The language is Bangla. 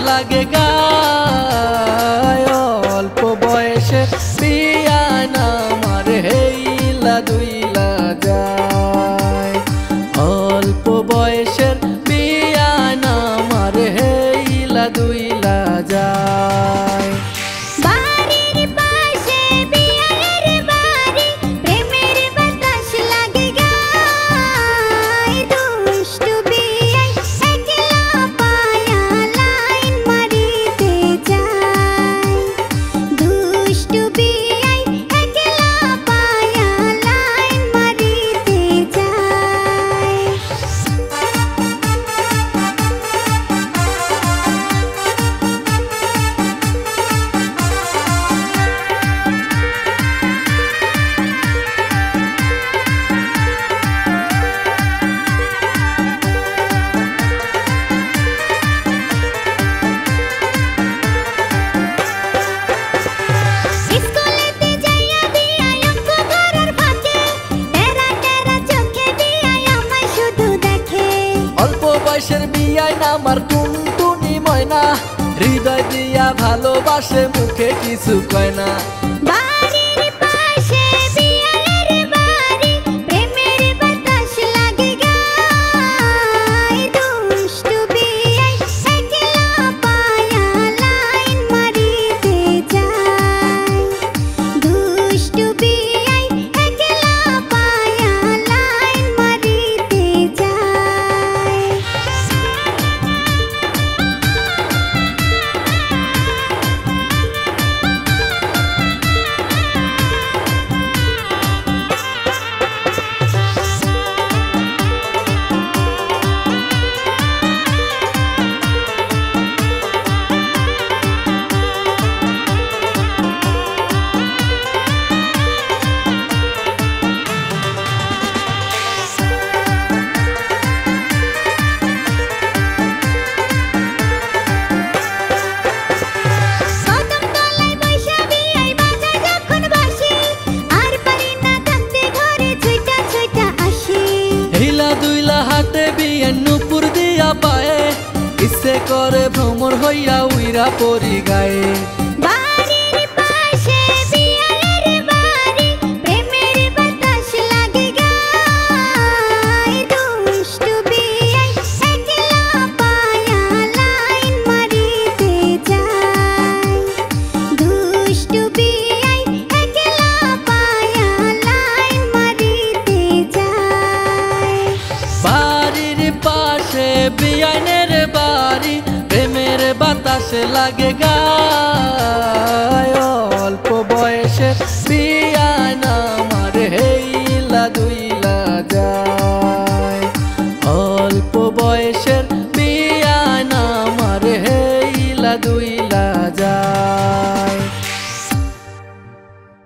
লাগে গায় অল্প বয়সে বিয়ায় না আমার হেইলা দুইলা যায় অল্প বয়সের বিয়ায় না আমার হেইলা দুইলা যায় বয়সের বিয়ায় না আমার টুনটুনি ময়না হৃদয় দিয়া ভালোবাসে মুখে কিছু কয় না হাতে বিয়ে নুপুর দিয়া পায়ে ইচ্ছে করে ভ্রমর হইয়া উইরা পরি গায়ে বিয়ানের বাড়ি প্রেমের বাতাসে লাগে গায় অল্প বয়সে